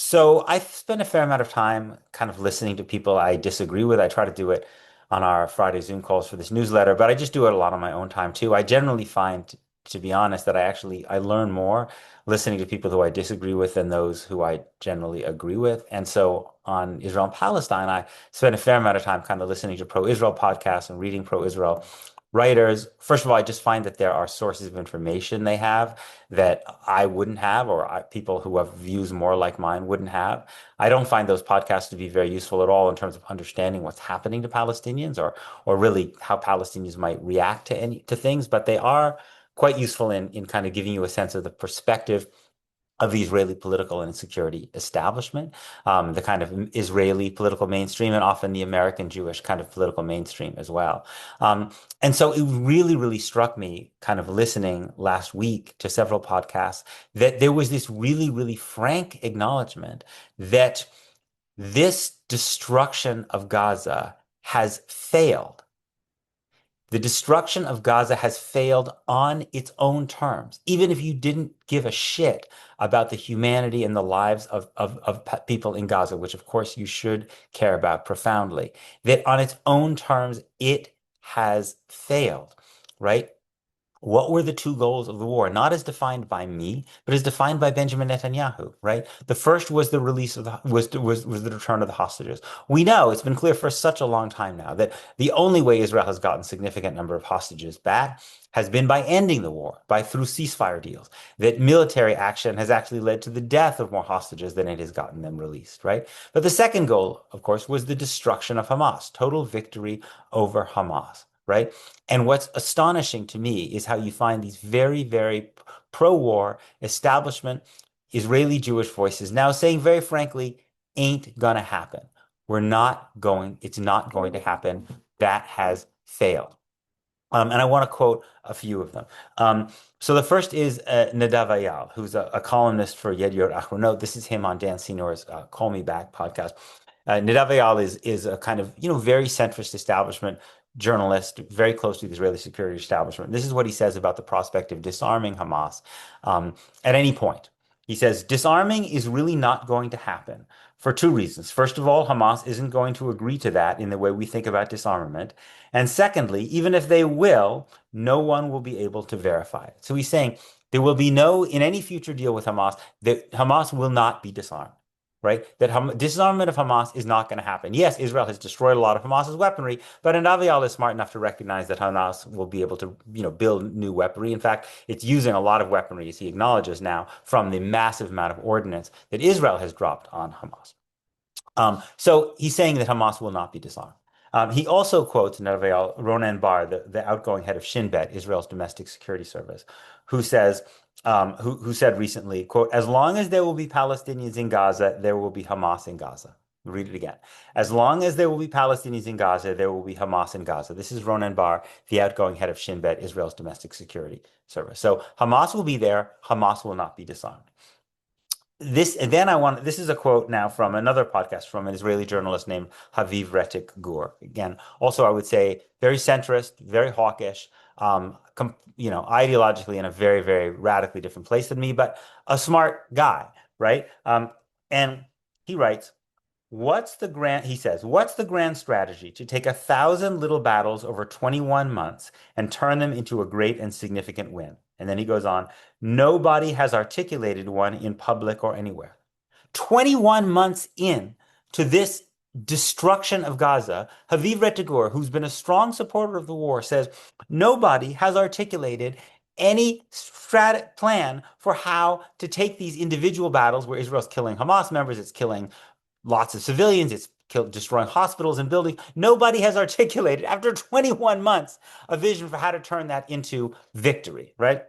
So I spend a fair amount of time kind of listening to people I disagree with. I try to do it on our Friday Zoom calls for this newsletter, but I just do it a lot on my own time too. I generally find, to be honest, that I learn more listening to people who I disagree with than those who I generally agree with. And so on Israel and Palestine, I spend a fair amount of time kind of listening to pro-Israel podcasts and reading pro-Israel writers. First of all, I just find that there are sources of information they have that I wouldn't have, or people who have views more like mine wouldn't have. I don't find those podcasts to be very useful at all in terms of understanding what's happening to Palestinians, or really how Palestinians might react to things, but they are quite useful in kind of giving you a sense of the perspective of the Israeli political and security establishment, the kind of Israeli political mainstream, and often the American Jewish kind of political mainstream as well. Um, and so it really, really struck me kind of listening last week to several podcasts that there was this really, really frank acknowledgement that this destruction of Gaza has failed. The destruction of Gaza has failed on its own terms. Even if you didn't give a shit about the humanity and the lives of people in Gaza, which of course you should care about profoundly, that on its own terms, it has failed, right? What were the two goals of the war? Not as defined by me, but as defined by Benjamin Netanyahu, right? The first was the release of was the return of the hostages. We know it's been clear for such a long time now that the only way Israel has gotten significant number of hostages back has been by ending the war, by through ceasefire deals. That military action has actually led to the death of more hostages than it has gotten them released, right? But the second goal, of course, was the destruction of Hamas, total victory over Hamas, right? And what's astonishing to me is how you find these very, very pro-war establishment Israeli Jewish voices now saying very frankly, ain't gonna happen. It's not going to happen. That has failed. And I want to quote a few of them. So the first is Nadav Ayal, who's a columnist for Yediot Ahronot. This is him on Dan Senor's Call Me Back podcast. Nadav Ayal is a kind of very centrist establishment journalist, very close to the Israeli security establishment. This is what he says about the prospect of disarming Hamas at any point. He says disarming is really not going to happen for two reasons. First of all, Hamas isn't going to agree to that in the way we think about disarmament. And secondly, even if they will, no one will be able to verify it. So he's saying there will be no, in any future deal with Hamas, that Hamas will not be disarmed, right? That disarmament of Hamas is not going to happen. Yes, Israel has destroyed a lot of Hamas's weaponry, but Nadav is smart enough to recognize that Hamas will be able to, build new weaponry. In fact, it's using a lot of weaponry, as he acknowledges now, from the massive amount of ordnance that Israel has dropped on Hamas. So he's saying that Hamas will not be disarmed. He also quotes Nerval Ronen Bar, the outgoing head of Shin Bet, Israel's domestic security service, who says, who said recently, quote, as long as there will be Palestinians in Gaza, there will be Hamas in Gaza. Read it again. As long as there will be Palestinians in Gaza, there will be Hamas in Gaza. This is Ronen Bar, the outgoing head of Shin Bet, Israel's domestic security service. So Hamas will be there. Hamas will not be disarmed. This is a quote now from another podcast from an Israeli journalist named Haviv Retik Gur. Again, also I would say very centrist, very hawkish, ideologically in a very, very radically different place than me, but a smart guy, right? And he writes, he says, what's the grand strategy to take 1,000 little battles over 21 months and turn them into a great and significant win? And then he goes on, nobody has articulated one in public or anywhere. 21 months in to this destruction of Gaza, Haviv Retigur, who's been a strong supporter of the war, says nobody has articulated any plan for how to take these individual battles where Israel's killing Hamas members, it's killing lots of civilians, it's destroying hospitals and buildings. Nobody has articulated, after 21 months, a vision for how to turn that into victory, right?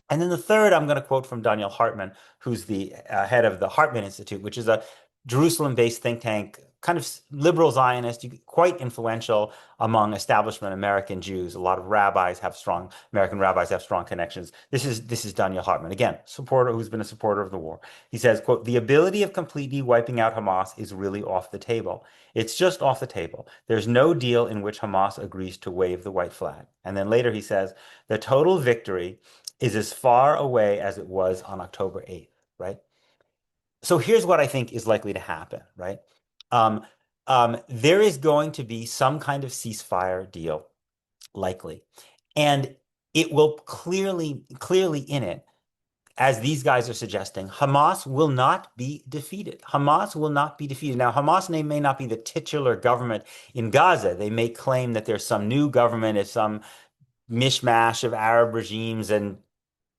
And then the third, I'm going to quote from Daniel Hartman, who's the head of the Hartman Institute, which is a Jerusalem-based think tank, kind of liberal Zionist, quite influential among establishment American Jews. A lot of American rabbis have strong connections. This is Daniel Hartman, again, supporter who's been a supporter of the war. He says, quote, the ability of completely wiping out Hamas is really off the table. It's just off the table. There's no deal in which Hamas agrees to wave the white flag. And then later he says, the total victory is as far away as it was on October 8th, right? So here's what I think is likely to happen, right? Um, there is going to be some kind of ceasefire deal, likely, and it will clearly in it, as these guys are suggesting, Hamas will not be defeated. Hamas will not be defeated. Now, Hamas may not be the titular government in Gaza. They may claim that there's some new government, it's some mishmash of Arab regimes and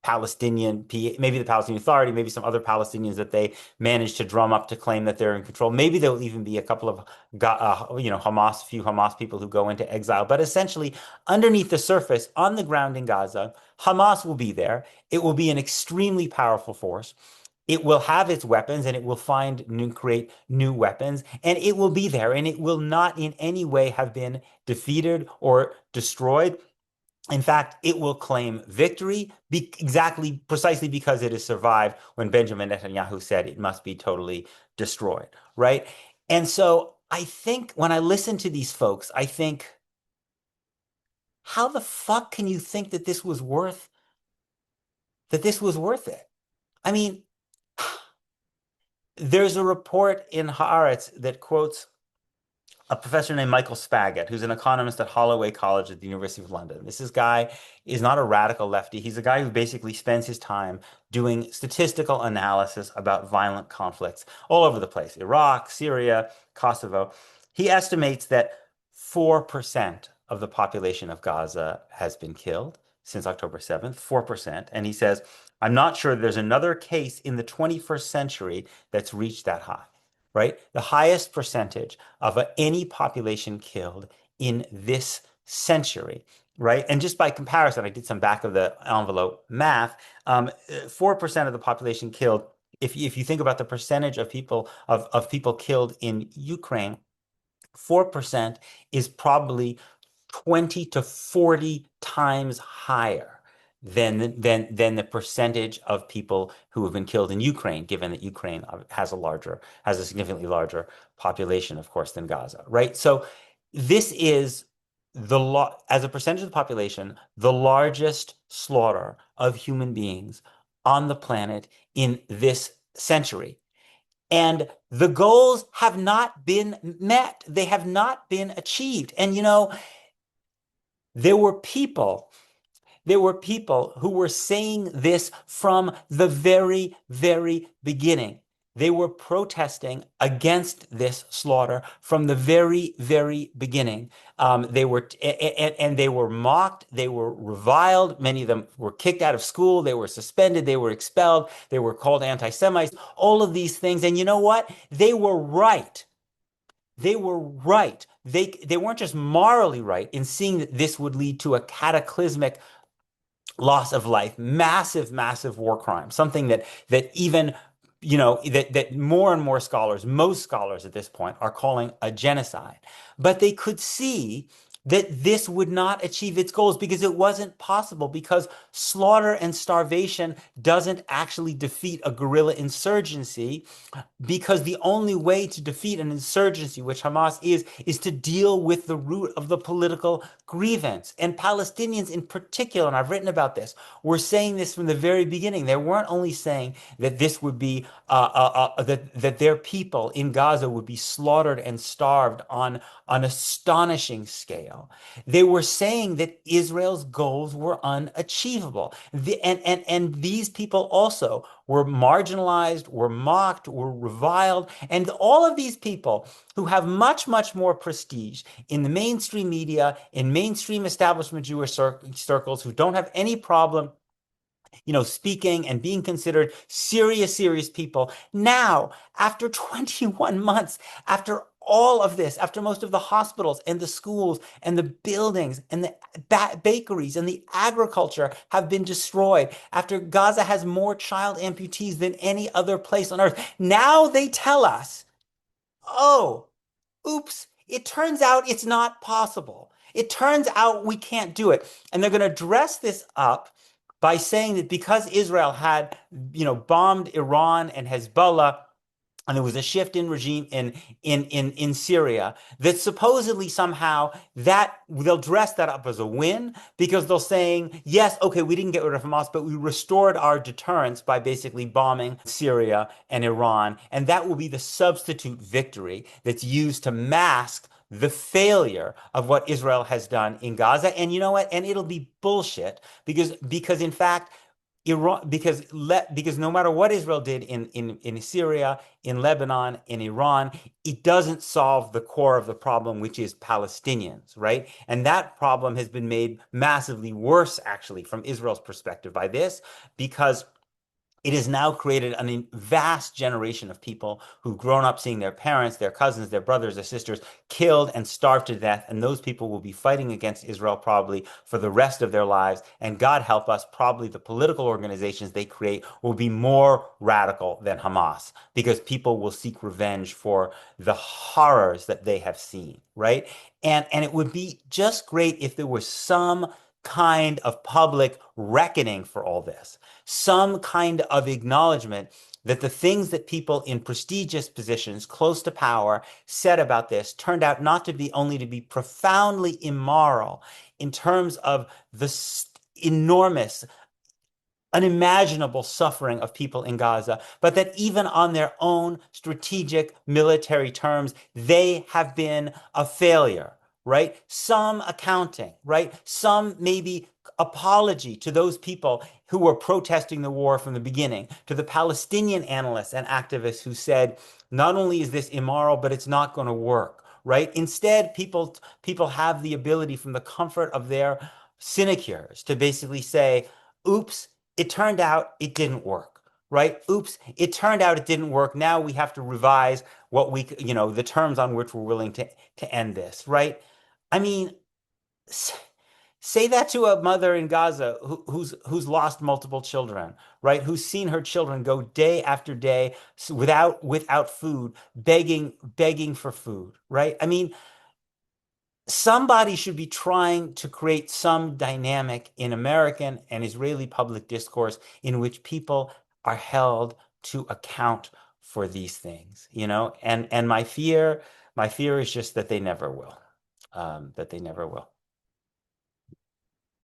Palestinian, maybe the Palestinian Authority, maybe some other Palestinians that they managed to drum up to claim that they're in control. Maybe there'll even be a couple of, Hamas, few Hamas people who go into exile. But essentially, underneath the surface, on the ground in Gaza, Hamas will be there. It will be an extremely powerful force. It will have its weapons and it will create new weapons, and it will be there, and it will not in any way have been defeated or destroyed. In fact, it will claim victory precisely because it has survived when Benjamin Netanyahu said it must be totally destroyed, right? And so I think when I listen to these folks, I think, how the fuck can you think that this was worth it? I mean, there's a report in Haaretz that quotes a professor named Michael Spagat, who's an economist at Holloway College at the University of London. Guy is not a radical lefty. He's a guy who basically spends his time doing statistical analysis about violent conflicts all over the place: Iraq, Syria, Kosovo. He estimates that 4% of the population of Gaza has been killed since October 7th, 4%. And he says, I'm not sure there's another case in the 21st century that's reached that high, right? The highest percentage of any population killed in this century, right? And just by comparison, I did some back of the envelope math. 4% of the population killed. If you think about the percentage of people killed in Ukraine, 4% is probably 20 to 40 times higher than the percentage of people who have been killed in Ukraine, given that Ukraine has a significantly larger population, of course, than Gaza, right? So this is as a percentage of the population, the largest slaughter of human beings on the planet in this century. And the goals have not been met. They have not been achieved. And there were people there were people who were saying this from the very, very beginning. They were protesting against this slaughter from the very, very beginning. They were mocked. They were reviled. Many of them were kicked out of school. They were suspended. They were expelled. They were called anti-Semites. All of these things. And you know what? They were right. They were right. They weren't just morally right in seeing that this would lead to a cataclysmic loss of life, massive, massive war crime, something that even that more and more scholars, most scholars at this point, are calling a genocide. But they could see that this would not achieve its goals because it wasn't possible, because slaughter and starvation doesn't actually defeat a guerrilla insurgency, because the only way to defeat an insurgency, which Hamas is to deal with the root of the political grievance. And Palestinians in particular, and I've written about this, were saying this from the very beginning. They weren't only saying that this would be that their people in Gaza would be slaughtered and starved on an astonishing scale. They were saying that Israel's goals were unachievable. And these people also were marginalized, were mocked, were reviled. And all of these people who have much, much more prestige in the mainstream media, in mainstream establishment Jewish circles, who don't have any problem speaking and being considered serious, serious people. Now, after 21 months, after all of this, after most of the hospitals and the schools and the buildings and the bakeries and the agriculture have been destroyed, after Gaza has more child amputees than any other place on earth, now they tell us, oh, oops, it turns out it's not possible. It turns out we can't do it. And they're going to dress this up by saying that because Israel had, bombed Iran and Hezbollah and there was a shift in regime in Syria that supposedly somehow that they'll dress that up as a win because they'll saying, yes, okay, we didn't get rid of Hamas, but we restored our deterrence by basically bombing Syria and Iran, and that will be the substitute victory that's used to mask the failure of what Israel has done in Gaza. And you know what? And it'll be bullshit because in fact Iran, because no matter what Israel did in Syria, in Lebanon, in Iran, it doesn't solve the core of the problem, which is Palestinians, right? And that problem has been made massively worse, actually, from Israel's perspective by this, because it has now created a vast generation of people who've grown up seeing their parents, their cousins, their brothers, their sisters killed and starved to death. And those people will be fighting against Israel probably for the rest of their lives. And God help us, probably the political organizations they create will be more radical than Hamas because people will seek revenge for the horrors that they have seen, right? And it would be just great if there was some kind of public reckoning for all this, some kind of acknowledgement that the things that people in prestigious positions close to power said about this turned out not to be only to be profoundly immoral in terms of the enormous unimaginable suffering of people in Gaza, but that even on their own strategic military terms, they have been a failure, right? Some accounting, right? Some maybe apology to those people who were protesting the war from the beginning, to the Palestinian analysts and activists who said, not only is this immoral, but it's not going to work, right? Instead, people have the ability from the comfort of their sinecures to basically say, oops, it turned out it didn't work, right? Oops, it turned out it didn't work. Now we have to revise what the terms on which we're willing to end this, right? I mean, say that to a mother in Gaza who's lost multiple children, right? Who's seen her children go day after day without food, begging for food, right? I mean, somebody should be trying to create some dynamic in American and Israeli public discourse in which people are held to account for these things, you know? And my fear is just that they never will. That they never will.